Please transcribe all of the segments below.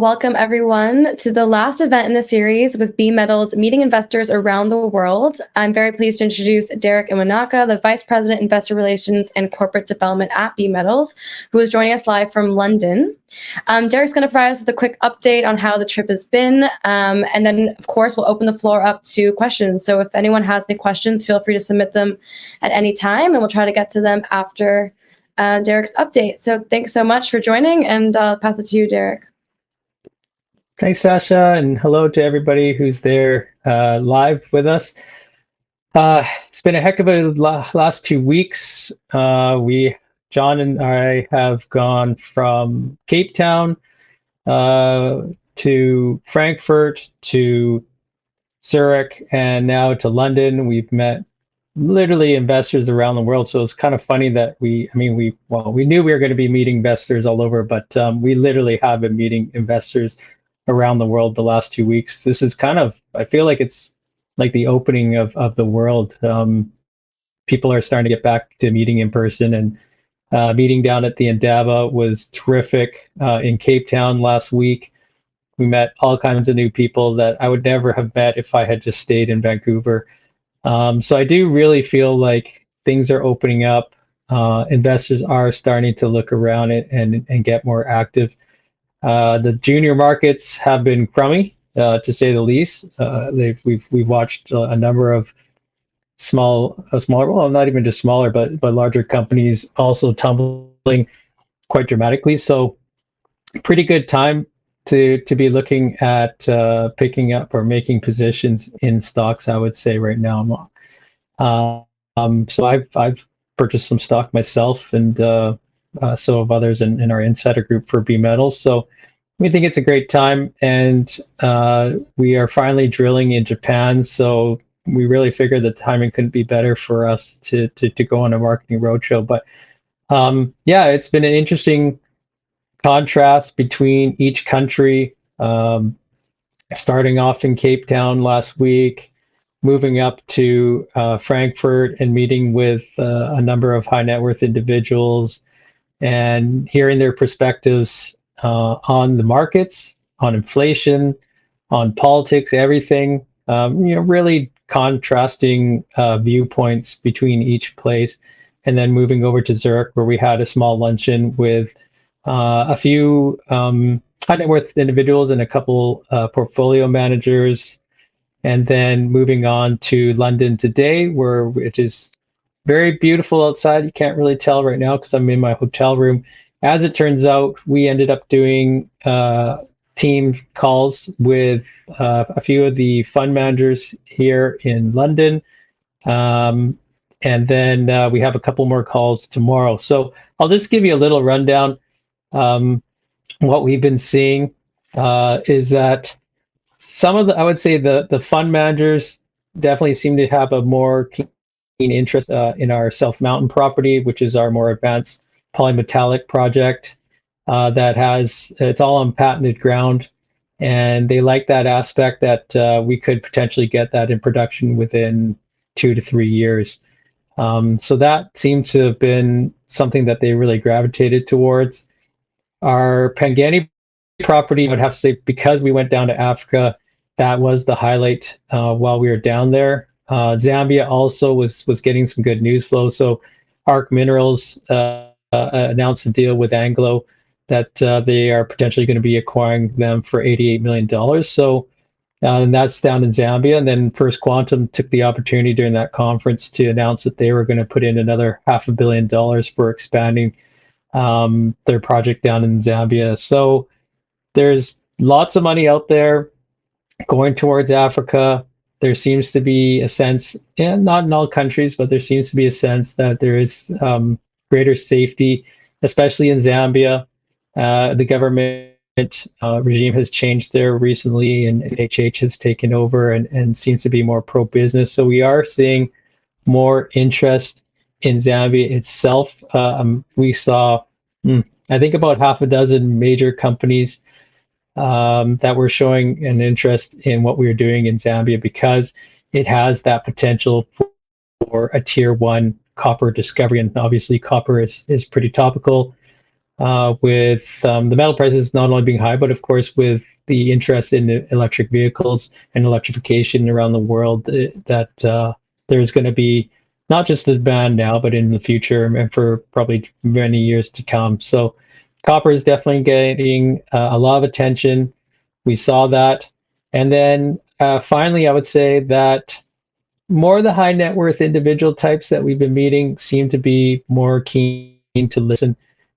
welcome everyone to the last event in the series with BeMetals meeting investors around the world. I'm very pleased to introduce Derek Iwanaka, the Vice President, Investor Relations and Corporate Development at BeMetals, who is joining us live from London. Derek's going to provide us with a quick update on how the trip has been, and then, of course, we'll open the floor up to questions. So if anyone has any questions, feel free to submit them at any time, and we'll try to get to them after Derek's update. So thanks so much for joining, and I'll pass it to you, Derek. Thanks, Sasha, and hello to everybody who's there live with us. It's been a heck of a last 2 weeks. John and I have gone from Cape Town to Frankfurt to Zurich and now to London. We've met literally investors around the world. So it's kind of funny that we knew we were going to be meeting investors all over, but we literally have been meeting investors around the world the last 2 weeks. This is kind of, I feel like it's like the opening of the world. People are starting to get back to meeting in person, and meeting down at the Indaba was terrific. In Cape Town last week, we met all kinds of new people that I would never have met if I had just stayed in Vancouver. So I do really feel like things are opening up. Investors are starting to look around it and get more active. The junior markets have been crummy, to say the least. We've watched a number of smaller, well, not even just smaller, but larger companies also tumbling quite dramatically. So pretty good time to be looking at picking up or making positions in stocks, I would say right now. So I've purchased some stock myself, and so have others in our insider group for BeMetals. So we think it's a great time, and we are finally drilling in Japan. So we really figured the timing couldn't be better for us to go on a marketing roadshow. But yeah, it's been an interesting contrast between each country. Starting off in Cape Town last week, moving up to Frankfurt and meeting with a number of high net worth individuals and hearing their perspectives on the markets, on inflation, on politics, everything. Really contrasting viewpoints between each place, and then moving over to Zurich, where we had a small luncheon with a few high net worth individuals and a couple portfolio managers, and then moving on to London today, where it is very beautiful outside. You can't really tell right now because I'm in my hotel room. As it turns out, we ended up doing team calls with a few of the fund managers here in London. And then we have a couple more calls tomorrow. So I'll just give you a little rundown. What we've been seeing is that some of I would say the fund managers definitely seem to have a more keen interest in our South Mountain property, which is our more advanced polymetallic project it's all on patented ground, and they like that aspect that we could potentially get that in production within 2 to 3 years. So that seems to have been something that they really gravitated towards. Our Pangani property, I would have to say, because we went down to Africa, that was the highlight while we were down there. Zambia also was getting some good news flow. So Arc Minerals announced a deal with Anglo that they are potentially going to be acquiring them for $88 million. So and that's down in Zambia. And then First Quantum took the opportunity during that conference to announce that they were going to put in another $500 million for expanding their project down in Zambia. So there's lots of money out there going towards Africa. There seems to be a sense, and not in all countries, but there seems to be a sense that there is greater safety, especially in Zambia. The government regime has changed there recently, and HH has taken over and seems to be more pro-business. So we are seeing more interest in Zambia itself. We saw, I think, about half a dozen major companies that were showing an interest in what we were doing in Zambia because it has that potential for a tier 1 copper discovery. And obviously copper is pretty topical. with the metal prices not only being high, but of course with the interest in electric vehicles and electrification around the world, that there's going to be not just the demand now, but in the future and for probably many years to come. So copper is definitely getting a lot of attention. We saw that. And then finally, I would say that more of the high net worth individual types that we've been meeting seem to be more keen to listen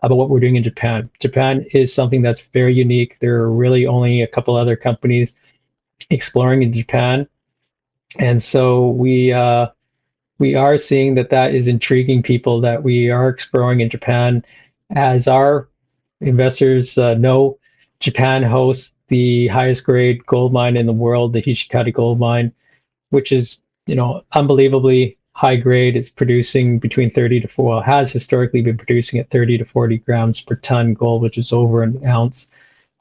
about what we're doing in Japan. Japan is something that's very unique. There are really only a couple other companies exploring in Japan. And so we are seeing that is intriguing people, that we are exploring in Japan. As our investors know, Japan hosts the highest grade gold mine in the world, the Hishikari gold mine, which is, unbelievably high grade. It's producing between 30 to 4, well, has historically been producing at 30 to 40 grams per ton gold, which is over an ounce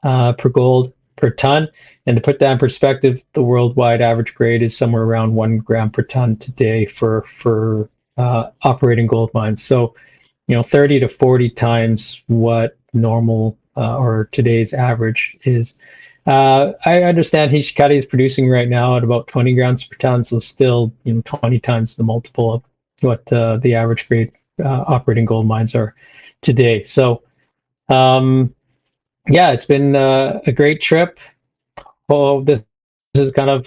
per gold per ton. And to put that in perspective, the worldwide average grade is somewhere around 1 gram per ton today for operating gold mines. So, 30 to 40 times what normal or today's average is. I understand Hishikari is producing right now at about 20 grams per ton, so still 20 times the multiple of what the average grade operating gold mines are today. So yeah, it's been a great trip. Oh, this is kind of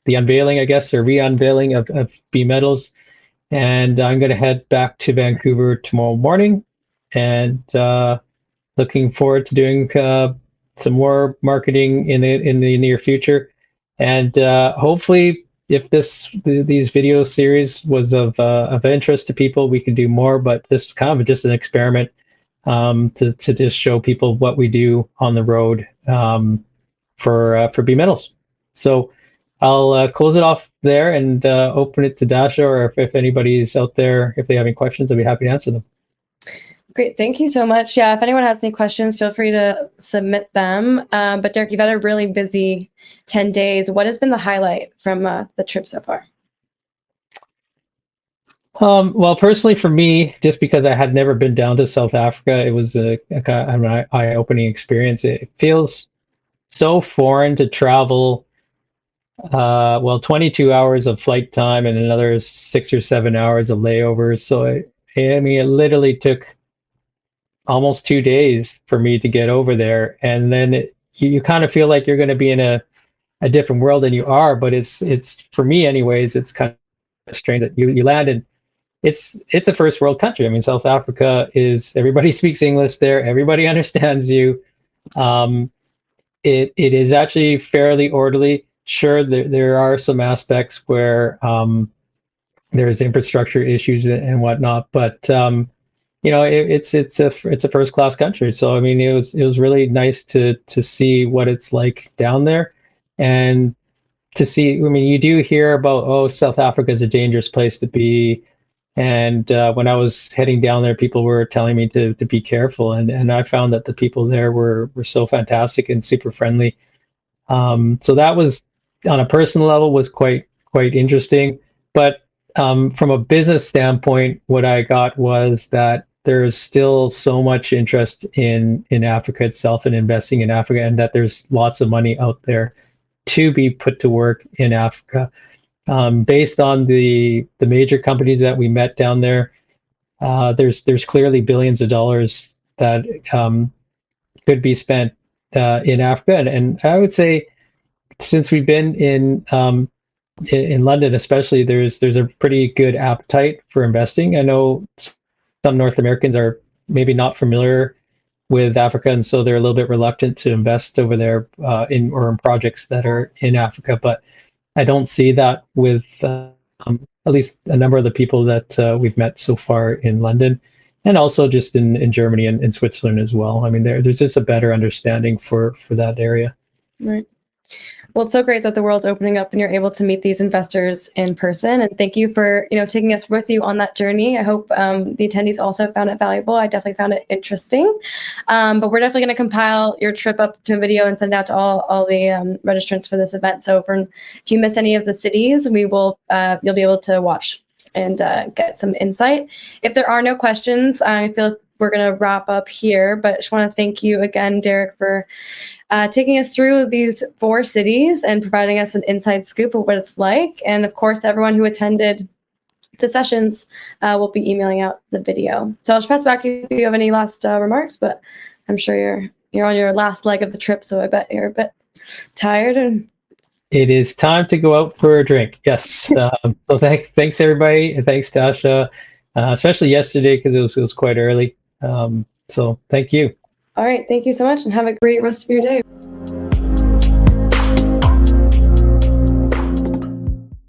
the unveiling, I guess, or re-unveiling of BeMetals. And I'm going to head back to Vancouver tomorrow morning, and looking forward to doing some more marketing in the near future. And hopefully, if these video series was of interest to people, we can do more. But this is kind of just an experiment to just show people what we do on the road for BeMetals. So I'll close it off there and open it to Dasha, or if anybody's out there, if they have any questions, I'd be happy to answer them. Great. Thank you so much. Yeah, if anyone has any questions, feel free to submit them. But Derek, you've had a really busy 10 days. What has been the highlight from the trip so far? Well, personally for me, just because I had never been down to South Africa, it was an eye-opening experience. It feels so foreign to travel 22 hours of flight time and another 6 or 7 hours of layovers. So it literally took almost 2 days for me to get over there. And then you kind of feel like you're going to be in a different world than you are, but it's for me anyways, it's kind of strange that you land in, it's a first world country. I mean, South Africa is, everybody speaks English there. Everybody understands you. It is actually fairly orderly. Sure, there are some aspects where there's infrastructure issues and whatnot, but it's a first class country. So I mean, it was really nice to see what it's like down there, and to see. I mean, you do hear about, South Africa is a dangerous place to be, and when I was heading down there, people were telling me to be careful, and I found that the people there were so fantastic and super friendly. So that was, on a personal level, was quite interesting. But from a business standpoint, what I got was that there's still so much interest in Africa itself and investing in Africa, and that there's lots of money out there to be put to work in Africa. Based on the major companies that we met down there, there's clearly billions of dollars that could be spent in Africa, and I would say, since we've been in London, especially, there's a pretty good appetite for investing. I know some North Americans are maybe not familiar with Africa, and so they're a little bit reluctant to invest over there in projects that are in Africa. But I don't see that with at least a number of the people that we've met so far in London, and also just in Germany and in Switzerland as well. I mean, there's just a better understanding for that area. Right. Well, it's so great that the world's opening up and you're able to meet these investors in person. And thank you for, taking us with you on that journey. I hope the attendees also found it valuable. I definitely found it interesting. But we're definitely going to compile your trip up to a video and send it out to all the registrants for this event. So if you miss any of the cities, you'll be able to watch and get some insight. If there are no questions, feel we're going to wrap up here, but I just want to thank you again, Derek, for taking us through these 4 cities and providing us an inside scoop of what it's like. And of course, everyone who attended the sessions will be emailing out the video. So I'll just pass it back if you have any last remarks, but I'm sure you're on your last leg of the trip, so I bet you're a bit tired. And it is time to go out for a drink. Yes. So thanks everybody, and thanks Tasha, especially yesterday because it was quite early. So thank you. All right, thank you so much, and have a great rest of your day.